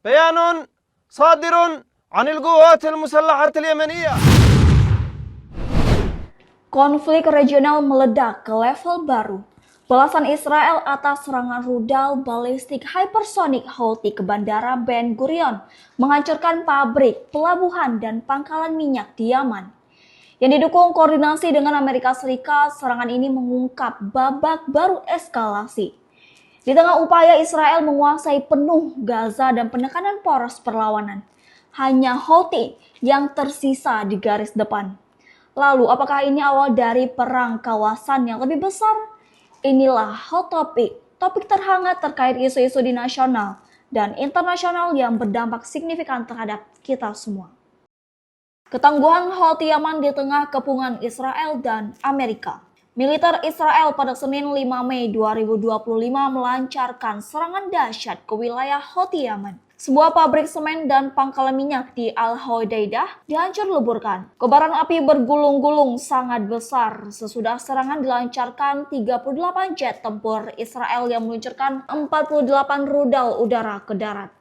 بيان صادر عن القوات المسلحة اليمنية. Konflik regional meledak ke level baru. Balasan Israel atas serangan rudal balistik hypersonic Houthi ke Bandara Ben Gurion menghancurkan pabrik, pelabuhan, dan pangkalan minyak di Yaman. Yang didukung koordinasi dengan Amerika Serikat, serangan ini mengungkap babak baru eskalasi. Di tengah upaya Israel menguasai penuh Gaza dan penekanan poros perlawanan, hanya Houthi yang tersisa di garis depan. Lalu, apakah ini awal dari perang kawasan yang lebih besar? Inilah hot topic, topik terhangat terkait isu-isu di nasional dan internasional yang berdampak signifikan terhadap kita semua. Ketangguhan Houthi Yaman di tengah kepungan Israel dan Amerika. Militer Israel pada Senin 5 Mei 2025 melancarkan serangan dahsyat ke wilayah Houthi Yaman. Sebuah pabrik semen dan pangkalan minyak di Al-Hodeidah dihancur leburkan. Kobaran api bergulung-gulung sangat besar sesudah serangan dilancarkan 38 jet tempur Israel yang meluncurkan 48 rudal udara ke darat.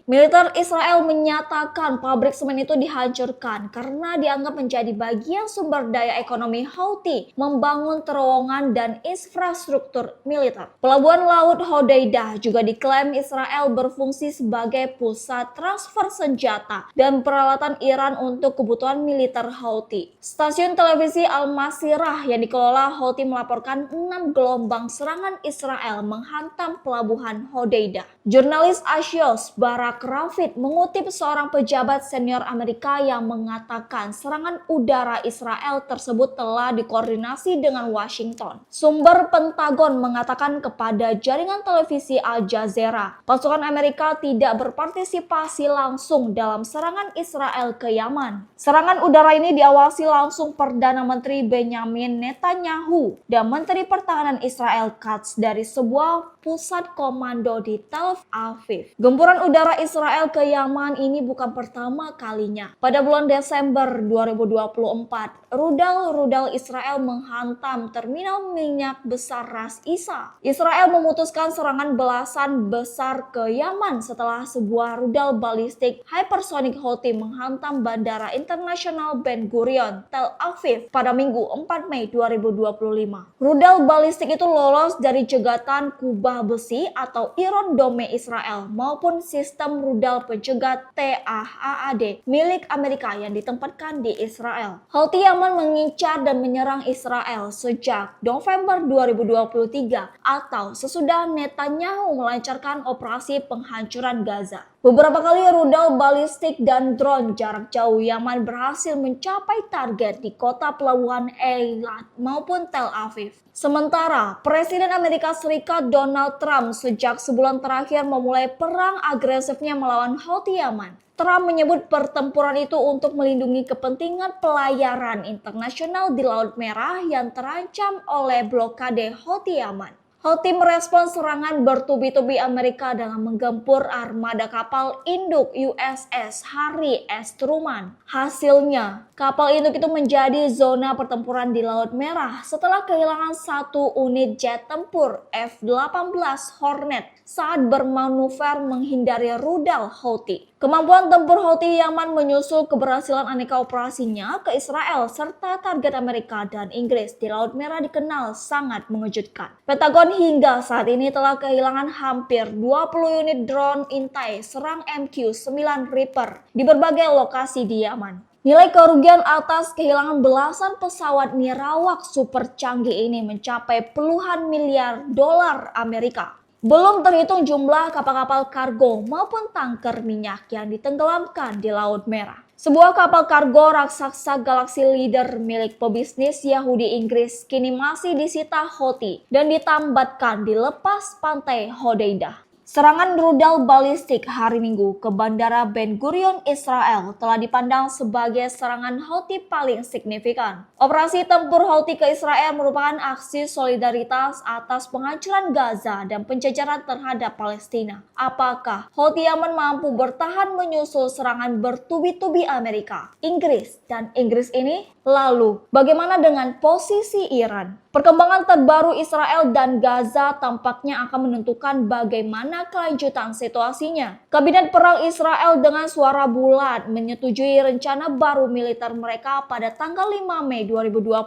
Militer Israel menyatakan pabrik semen itu dihancurkan karena dianggap menjadi bagian sumber daya ekonomi Houthi membangun terowongan dan infrastruktur militer. Pelabuhan Laut Hodeidah juga diklaim Israel berfungsi sebagai pusat transfer senjata dan peralatan Iran untuk kebutuhan militer Houthi. Stasiun televisi Al-Masirah yang dikelola Houthi melaporkan 6 gelombang serangan Israel menghantam pelabuhan Hodeidah. Jurnalis Axios Barak Rafid mengutip seorang pejabat senior Amerika yang mengatakan serangan udara Israel tersebut telah dikoordinasi dengan Washington. Sumber Pentagon mengatakan kepada jaringan televisi Al Jazeera, pasukan Amerika tidak berpartisipasi langsung dalam serangan Israel ke Yaman. Serangan udara ini diawasi langsung Perdana Menteri Benjamin Netanyahu dan Menteri Pertahanan Israel Katz dari sebuah pusat komando di Tel Aviv. Gempuran udara Israel ke Yaman ini bukan pertama kalinya. Pada bulan Desember 2024, rudal Israel menghantam terminal minyak besar Ras Isa. Israel memutuskan serangan belasan besar ke Yaman setelah sebuah rudal balistik hypersonic Houthi menghantam Bandara Internasional Ben Gurion, Tel Aviv pada Minggu 4 Mei 2025. Rudal balistik itu lolos dari jegatan kubah besi atau Iron Dome Israel maupun sistem rudal pencegat TAAD milik Amerika yang ditempatkan di Israel. Houthi Yaman mengincar dan menyerang Israel sejak November 2023 atau sesudah Netanyahu melancarkan operasi penghancuran Gaza. Beberapa kali rudal balistik dan drone jarak jauh Yaman berhasil mencapai target di kota pelabuhan Eilat maupun Tel Aviv. Sementara, Presiden Amerika Serikat Donald Trump sejak sebulan terakhir memulai perang agresifnya melawan Houthi Yaman. Trump menyebut pertempuran itu untuk melindungi kepentingan pelayaran internasional di Laut Merah yang terancam oleh blokade Houthi Yaman. Houthi merespon serangan bertubi-tubi Amerika dengan menggempur armada kapal induk USS Harry S. Truman. Hasilnya, kapal induk itu menjadi zona pertempuran di Laut Merah setelah kehilangan satu unit jet tempur F-18 Hornet saat bermanuver menghindari rudal Houthi. Kemampuan tempur Houthi Yaman menyusul keberhasilan aneka operasinya ke Israel serta target Amerika dan Inggris di Laut Merah dikenal sangat mengejutkan. Pentagon hingga saat ini telah kehilangan hampir 20 unit drone intai serang MQ-9 Reaper di berbagai lokasi di Yaman. Nilai kerugian atas kehilangan belasan pesawat nirawak super canggih ini mencapai puluhan miliar dolar Amerika. Belum terhitung jumlah kapal-kapal kargo maupun tanker minyak yang ditenggelamkan di Laut Merah. Sebuah kapal kargo raksasa Galaxy Leader milik pebisnis Yahudi Inggris kini masih disita Houthi dan ditambatkan di lepas pantai Hodeidah. Serangan rudal balistik hari Minggu ke Bandara Ben Gurion, Israel telah dipandang sebagai serangan Houthi paling signifikan. Operasi tempur Houthi ke Israel merupakan aksi solidaritas atas penghancuran Gaza dan penjajaran terhadap Palestina. Apakah Houthi Yaman mampu bertahan menyusul serangan bertubi-tubi Amerika, Inggris, dan Inggris ini? Lalu, bagaimana dengan posisi Iran? Perkembangan terbaru Israel dan Gaza tampaknya akan menentukan bagaimana kelanjutan situasinya. Kabinet Perang Israel dengan suara bulat menyetujui rencana baru militer mereka pada tanggal 5 Mei 2025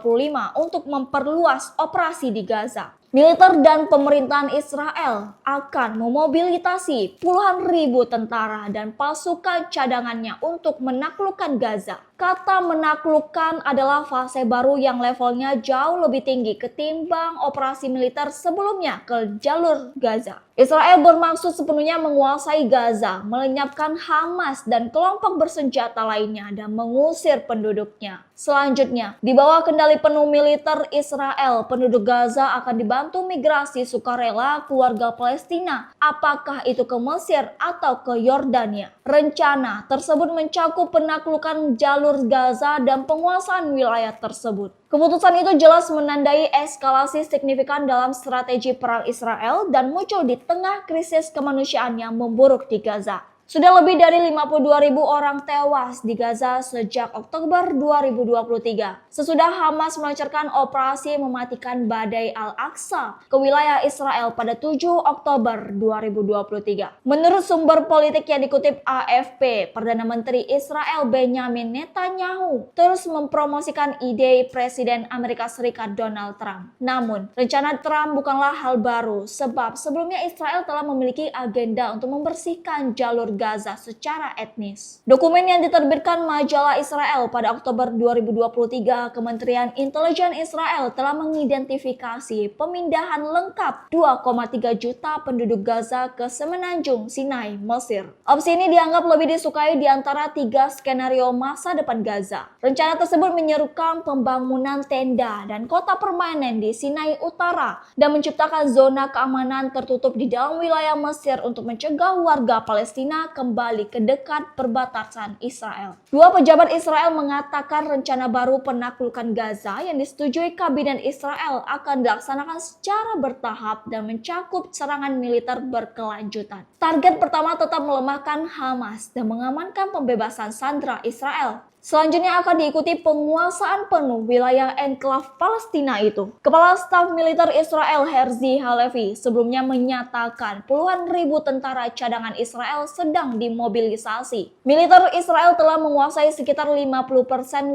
untuk memperluas operasi di Gaza. Militer dan pemerintahan Israel akan memobilisasi puluhan ribu tentara dan pasukan cadangannya untuk menaklukkan Gaza. Kata menaklukkan adalah fase baru yang levelnya jauh lebih tinggi ketimbang operasi militer sebelumnya ke jalur Gaza. Israel bermaksud sepenuhnya menguasai Gaza, melenyapkan Hamas dan kelompok bersenjata lainnya dan mengusir penduduknya. Selanjutnya, di bawah kendali penuh militer Israel, penduduk Gaza akan dibantu migrasi sukarela keluarga Palestina, apakah itu ke Mesir atau ke Yordania. Rencana tersebut mencakup penaklukan jalur Gaza dan penguasaan wilayah tersebut. Keputusan itu jelas menandai eskalasi signifikan dalam strategi perang Israel dan muncul di tengah krisis kemanusiaan yang memburuk di Gaza. Sudah lebih dari 52.000 orang tewas di Gaza sejak Oktober 2023. Sesudah Hamas melancarkan operasi mematikan Badai Al-Aqsa ke wilayah Israel pada 7 Oktober 2023. Menurut sumber politik yang dikutip AFP, Perdana Menteri Israel Benjamin Netanyahu terus mempromosikan ide Presiden Amerika Serikat Donald Trump. Namun, rencana Trump bukanlah hal baru sebab sebelumnya Israel telah memiliki agenda untuk membersihkan jalur Gaza secara etnis. Dokumen yang diterbitkan majalah Israel pada Oktober 2023, Kementerian Intelijen Israel telah mengidentifikasi pemindahan lengkap 2,3 juta penduduk Gaza ke Semenanjung Sinai, Mesir. Opsi ini dianggap lebih disukai di antara 3 skenario masa depan Gaza. Rencana tersebut menyerukan pembangunan tenda dan kota permanen di Sinai Utara dan menciptakan zona keamanan tertutup di dalam wilayah Mesir untuk mencegah warga Palestina kembali ke dekat perbatasan Israel. Dua pejabat Israel mengatakan rencana baru penaklukan Gaza yang disetujui kabinet Israel akan dilaksanakan secara bertahap dan mencakup serangan militer berkelanjutan. Target pertama tetap melemahkan Hamas dan mengamankan pembebasan sandera Israel. Selanjutnya akan diikuti penguasaan penuh wilayah enklav Palestina itu. Kepala Staf Militer Israel Herzi Halevi sebelumnya menyatakan puluhan ribu tentara cadangan Israel sedang dimobilisasi. Militer Israel telah menguasai sekitar 50%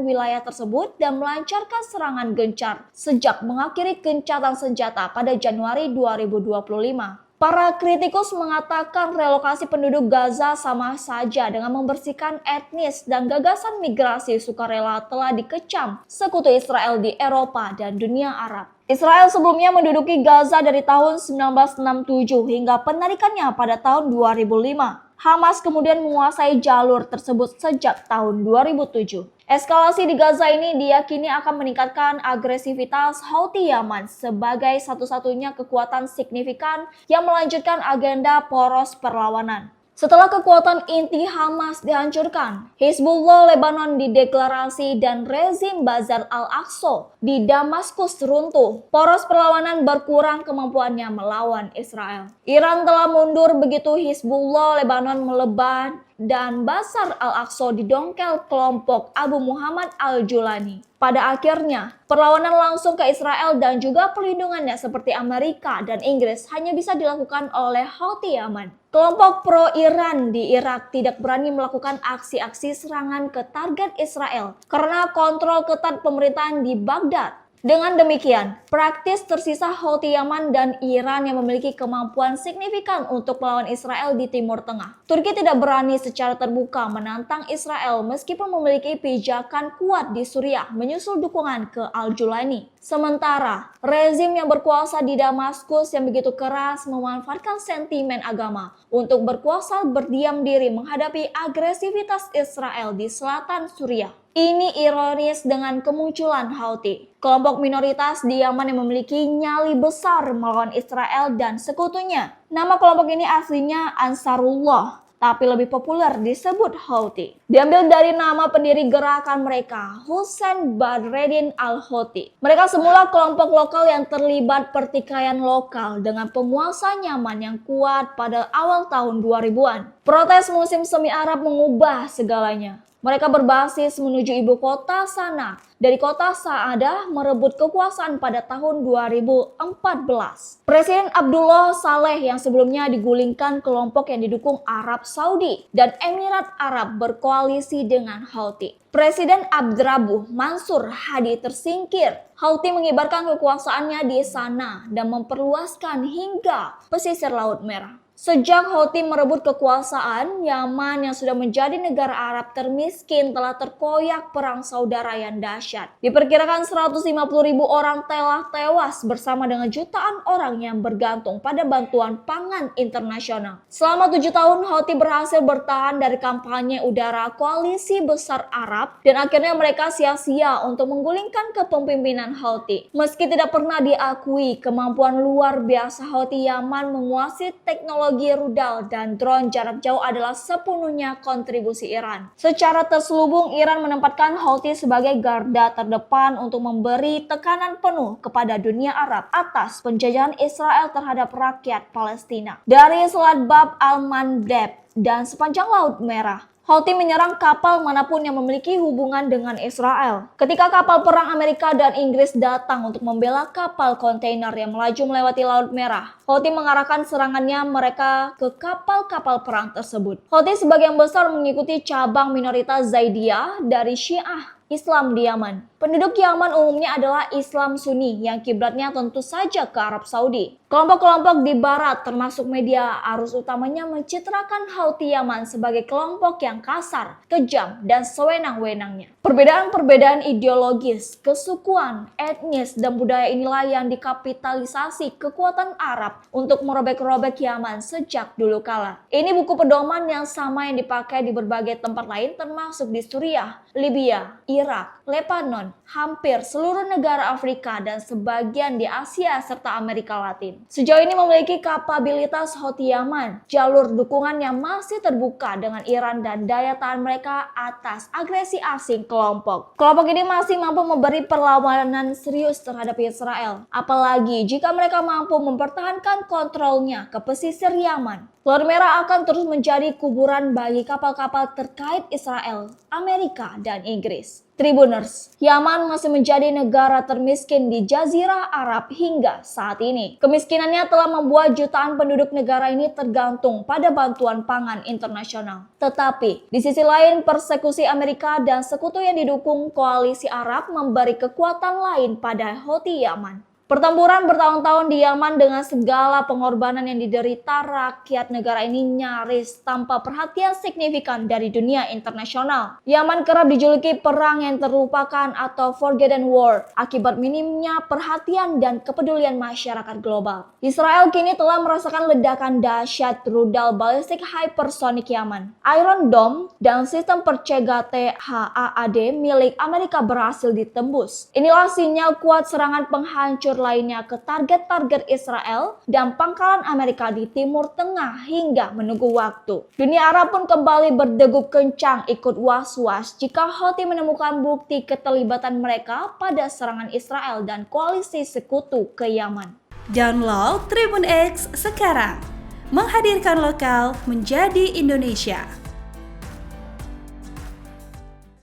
wilayah tersebut dan melancarkan serangan gencar sejak mengakhiri gencatan senjata pada Januari 2025. Para kritikus mengatakan relokasi penduduk Gaza sama saja dengan membersihkan etnis dan gagasan migrasi sukarela telah dikecam sekutu Israel di Eropa dan dunia Arab. Israel sebelumnya menduduki Gaza dari tahun 1967 hingga penarikannya pada tahun 2005. Hamas kemudian menguasai jalur tersebut sejak tahun 2007. Eskalasi di Gaza ini diyakini akan meningkatkan agresivitas Houthi Yaman sebagai satu-satunya kekuatan signifikan yang melanjutkan agenda poros perlawanan. Setelah kekuatan inti Hamas dihancurkan, Hizbullah Lebanon dideklarasi dan rezim Bashar al-Assad di Damaskus runtuh. Poros perlawanan berkurang kemampuannya melawan Israel. Iran telah mundur begitu Hizbullah Lebanon melebat dan Bashar al-Assad didongkel kelompok Abu Muhammad al-Julani. Pada akhirnya, perlawanan langsung ke Israel dan juga perlindungannya seperti Amerika dan Inggris hanya bisa dilakukan oleh Houthi Yaman. Kelompok pro-Iran di Irak tidak berani melakukan aksi-aksi serangan ke target Israel karena kontrol ketat pemerintahan di Baghdad. Dengan demikian, praktis tersisa Houthi Yaman dan Iran yang memiliki kemampuan signifikan untuk melawan Israel di Timur Tengah. Turki tidak berani secara terbuka menantang Israel meskipun memiliki pijakan kuat di Suriah menyusul dukungan ke Al-Julani. Sementara, rezim yang berkuasa di Damaskus yang begitu keras memanfaatkan sentimen agama untuk berkuasa berdiam diri menghadapi agresivitas Israel di selatan Suriah. Ini ironis dengan kemunculan Houthi, kelompok minoritas di Yaman yang memiliki nyali besar melawan Israel dan sekutunya. Nama kelompok ini aslinya Ansarullah, tapi lebih populer disebut Houthi. Diambil dari nama pendiri gerakan mereka, Hussein Badreddin al-Houthi. Mereka semula kelompok lokal yang terlibat pertikaian lokal dengan penguasa Yaman yang kuat pada awal tahun 2000-an. Protes musim semi Arab mengubah segalanya. Mereka berbasis menuju ibu kota Sanaa dari kota Sa'adah merebut kekuasaan pada tahun 2014. Presiden Abdullah Saleh yang sebelumnya digulingkan kelompok yang didukung Arab Saudi dan Emirat Arab berkoalisi dengan Houthi. Presiden Abdrabbuh Mansur Hadi tersingkir. Houthi mengibarkan kekuasaannya di Sanaa dan memperluaskan hingga pesisir Laut Merah. Sejak Houthi merebut kekuasaan, Yaman yang sudah menjadi negara Arab termiskin telah terkoyak perang saudara yang dahsyat. Diperkirakan 150.000 orang telah tewas bersama dengan jutaan orang yang bergantung pada bantuan pangan internasional. Selama 7 tahun, Houthi berhasil bertahan dari kampanye udara koalisi besar Arab dan akhirnya mereka sia-sia untuk menggulingkan kepemimpinan Houthi. Meski tidak pernah diakui, kemampuan luar biasa Houthi Yaman menguasai teknologi rudal dan drone jarak jauh adalah sepenuhnya kontribusi Iran. Secara terselubung, Iran menempatkan Houthi sebagai garda terdepan untuk memberi tekanan penuh kepada dunia Arab atas penjajahan Israel terhadap rakyat Palestina. Dari Selat Bab al-Mandeb dan sepanjang Laut Merah, Houthi menyerang kapal manapun yang memiliki hubungan dengan Israel. Ketika kapal perang Amerika dan Inggris datang untuk membela kapal kontainer yang melaju melewati Laut Merah, Houthi mengarahkan serangannya mereka ke kapal-kapal perang tersebut. Houthi sebagian besar mengikuti cabang minoritas Zaidiyah dari Syiah Islam di Yaman. Penduduk Yaman umumnya adalah Islam Sunni yang kiblatnya tentu saja ke Arab Saudi. Kelompok-kelompok di barat termasuk media arus utamanya mencitrakan Houthi Yaman sebagai kelompok yang kasar, kejam, dan sewenang-wenangnya. Perbedaan-perbedaan ideologis, kesukuan, etnis, dan budaya inilah yang dikapitalisasi kekuatan Arab untuk merobek-robek Yaman sejak dulu kala. Ini buku pedoman yang sama yang dipakai di berbagai tempat lain termasuk di Suriah, Libya, Irak, Lebanon, hampir seluruh negara Afrika dan sebagian di Asia serta Amerika Latin. Sejauh ini memiliki kapabilitas Houthi Yaman, jalur dukungan yang masih terbuka dengan Iran dan daya tahan mereka atas agresi asing kelompok. Kelompok ini masih mampu memberi perlawanan serius terhadap Israel, apalagi jika mereka mampu mempertahankan kontrolnya ke pesisir Yaman. Laut Merah akan terus menjadi kuburan bagi kapal-kapal terkait Israel, Amerika, dan Inggris. Tribuners, Yaman masih menjadi negara termiskin di Jazirah Arab hingga saat ini. Kemiskinannya telah membuat jutaan penduduk negara ini tergantung pada bantuan pangan internasional. Tetapi, di sisi lain persekusi Amerika dan sekutu yang didukung koalisi Arab memberi kekuatan lain pada Houthi Yaman. Pertempuran bertahun-tahun di Yaman dengan segala pengorbanan yang diderita rakyat negara ini nyaris tanpa perhatian signifikan dari dunia internasional. Yaman kerap dijuluki perang yang terlupakan atau Forgotten War akibat minimnya perhatian dan kepedulian masyarakat global. Israel kini telah merasakan ledakan dahsyat rudal balistik hypersonic Yaman. Iron Dome dan sistem percegat THAAD milik Amerika berhasil ditembus. Inilah sinyal kuat serangan penghancur lainnya ke target-target Israel dan pangkalan Amerika di Timur Tengah hingga menunggu waktu. Dunia Arab pun kembali berdegup kencang ikut was-was jika Houthi menemukan bukti keterlibatan mereka pada serangan Israel dan koalisi sekutu ke Yaman. Download Tribun X sekarang, menghadirkan lokal menjadi Indonesia.